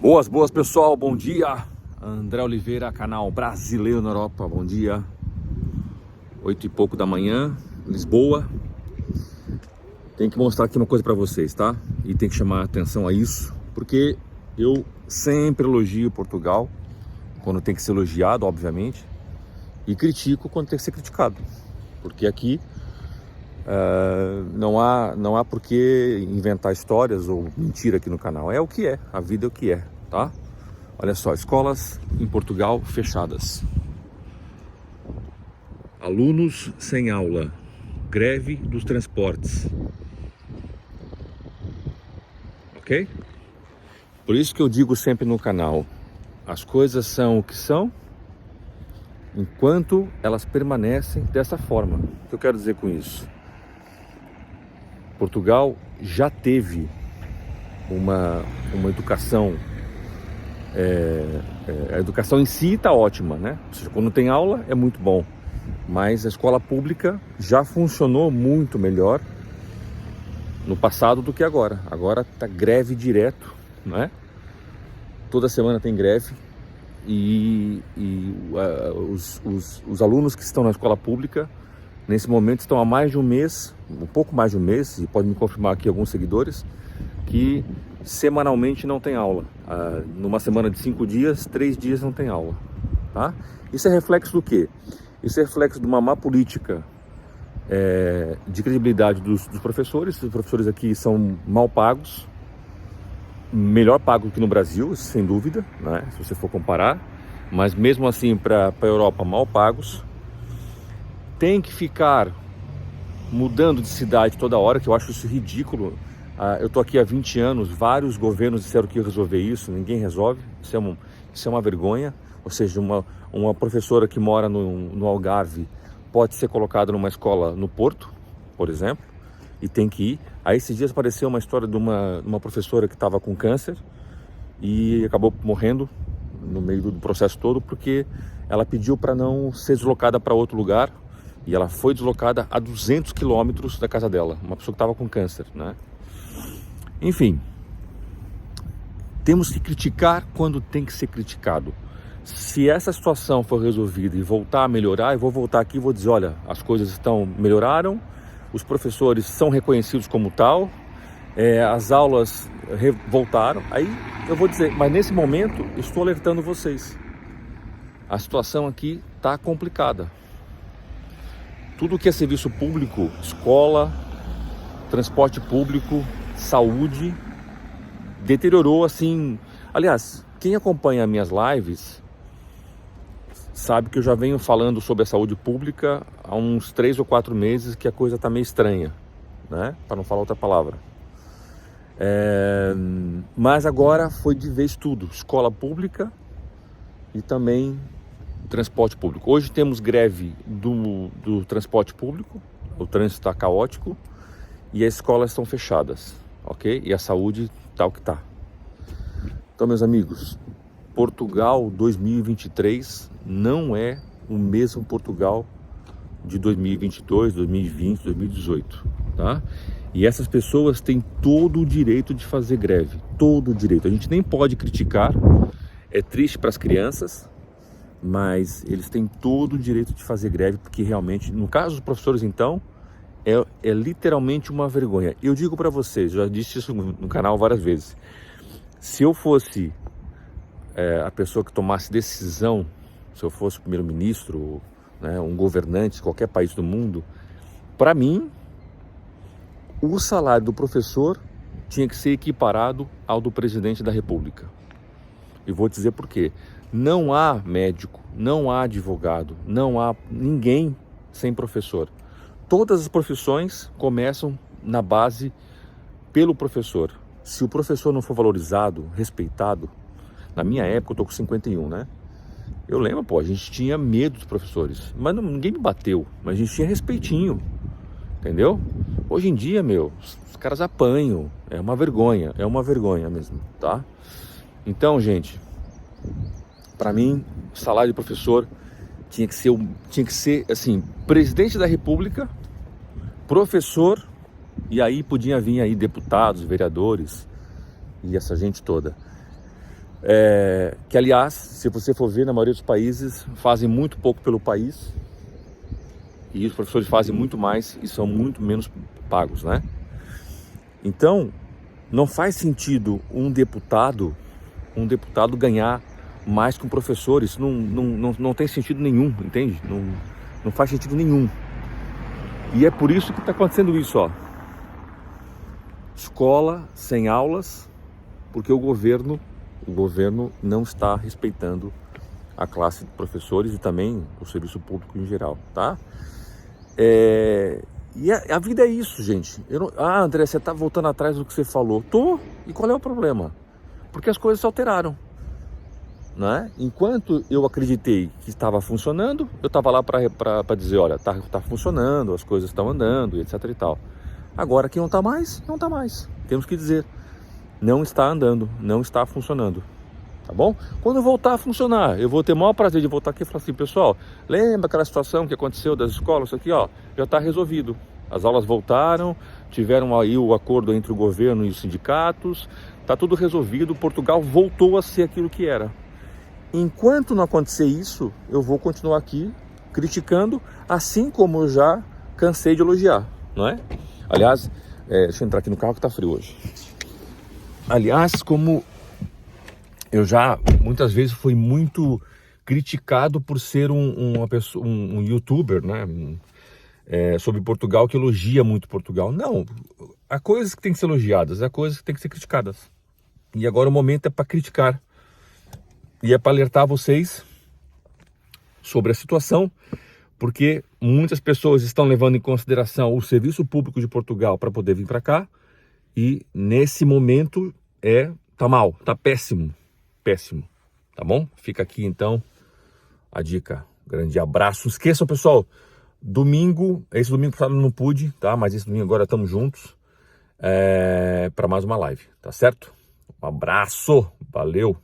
Boas pessoal, bom dia. André Oliveira, canal Brasileiro na Europa, bom dia. 8 e pouco da manhã, Lisboa. Tenho que mostrar aqui uma coisa para vocês, tá? E tem que chamar a atenção a isso, porque eu sempre elogio Portugal, quando tem que ser elogiado, obviamente, e critico quando tem que ser criticado, porque aqui não há por que inventar histórias ou mentira aqui no canal. É o que é, a vida é o que é, tá? Olha só, escolas em Portugal fechadas, alunos sem aula, greve dos transportes, ok? Por isso que eu digo sempre no canal, as coisas são o que são enquanto elas permanecem dessa forma. O que eu quero dizer com isso? Portugal já teve uma educação, a educação em si está ótima, né? Ou seja, quando tem aula é muito bom, mas a escola pública já funcionou muito melhor no passado do que agora. Agora está greve direto, né? Toda semana tem greve e os alunos que estão na escola pública nesse momento estão há mais de um mês, um pouco mais de um mês, e pode me confirmar aqui alguns seguidores, que semanalmente não tem aula. Numa semana de 5 dias, 3 dias não tem aula, tá? Isso é reflexo do quê? Isso é reflexo de uma má política de credibilidade dos professores. Os professores aqui são mal pagos, melhor pagos que no Brasil, sem dúvida, né? Se você for comparar, mas mesmo assim para a Europa mal pagos. Tem que ficar mudando de cidade toda hora, que eu acho isso ridículo. Eu estou aqui há 20 anos, vários governos disseram que ia resolver isso, ninguém resolve. Isso é uma vergonha. Ou seja, uma professora que mora no Algarve pode ser colocada numa escola no Porto, por exemplo, e tem que ir. Aí esses dias apareceu uma história de uma professora que estava com câncer e acabou morrendo no meio do processo todo, porque ela pediu para não ser deslocada para outro lugar. E ela foi deslocada a 200 quilômetros da casa dela, uma pessoa que estava com câncer, né? Enfim, temos que criticar quando tem que ser criticado. Se essa situação for resolvida e voltar a melhorar, eu vou voltar aqui e vou dizer, olha, as coisas melhoraram, os professores são reconhecidos como tal, as aulas voltaram, aí eu vou dizer, mas nesse momento estou alertando vocês. A situação aqui está complicada. Tudo que é serviço público, escola, transporte público, saúde, deteriorou assim. Aliás, quem acompanha minhas lives sabe que eu já venho falando sobre a saúde pública há uns 3 ou 4 meses, que a coisa está meio estranha, né? Para não falar outra palavra. Mas agora foi de vez tudo, escola pública e também transporte público. Hoje temos greve do transporte público, o trânsito está caótico e as escolas estão fechadas, ok? E a saúde está o que está. Então, meus amigos, Portugal 2023 não é o mesmo Portugal de 2022, 2020, 2018, tá? E essas pessoas têm todo o direito de fazer greve, todo o direito. A gente nem pode criticar, é triste para as crianças, mas eles têm todo o direito de fazer greve, porque realmente, no caso dos professores, então, é literalmente uma vergonha. Eu digo para vocês, já disse isso no canal várias vezes, se eu fosse a pessoa que tomasse decisão, se eu fosse o primeiro-ministro, né, um governante de qualquer país do mundo, para mim, o salário do professor tinha que ser equiparado ao do presidente da República. E vou dizer por quê. Não há médico, não há advogado, não há ninguém sem professor. Todas as profissões começam na base pelo professor. Se o professor não for valorizado, respeitado, na minha época, eu tô com 51, né? Eu lembro, a gente tinha medo dos professores, mas ninguém me bateu, mas a gente tinha respeitinho, entendeu? Hoje em dia, os caras apanham, é uma vergonha mesmo, tá? Então, gente, para mim, o salário de professor tinha que ser assim, presidente da República, professor, e aí podia vir aí deputados, vereadores e essa gente toda. que aliás, se você for ver, na maioria dos países fazem muito pouco pelo país e os professores fazem muito mais e são muito menos pagos, né? Então, não faz sentido um deputado ganhar mais que um professor. Isso não tem sentido nenhum, entende? Não faz sentido nenhum. E é por isso que está acontecendo isso, ó. Escola sem aulas, porque o governo não está respeitando a classe de professores e também o serviço público em geral, tá? E a vida é isso, gente. André, você está voltando atrás do que você falou. Tô. E qual é o problema? Porque as coisas se alteraram, né? Enquanto eu acreditei que estava funcionando, eu estava lá para dizer, olha, tá funcionando, as coisas estão andando, etc e tal. Agora que não está mais, não está mais. Temos que dizer, não está andando, não está funcionando. Tá bom? Quando voltar a funcionar, eu vou ter o maior prazer de voltar aqui e falar assim, pessoal, lembra aquela situação que aconteceu das escolas? Isso aqui, ó, já está resolvido. As aulas voltaram, tiveram aí o acordo entre o governo e os sindicatos, está tudo resolvido, Portugal voltou a ser aquilo que era. Enquanto não acontecer isso, eu vou continuar aqui criticando, assim como eu já cansei de elogiar, não é? Aliás, deixa eu entrar aqui no carro que está frio hoje. Aliás, como eu já muitas vezes fui muito criticado por ser um youtuber, né? Sobre Portugal, que elogia muito Portugal. Não, há coisas que têm que ser elogiadas, há coisas que têm que ser criticadas. E agora o momento é para criticar. E é para alertar vocês sobre a situação, porque muitas pessoas estão levando em consideração o serviço público de Portugal para poder vir para cá. E nesse momento tá mal, tá péssimo, tá bom? Fica aqui então a dica. Grande abraço. Não esqueçam, pessoal, esse domingo passado não pude, tá? Mas esse domingo agora estamos juntos para mais uma live, tá certo? Um abraço, valeu!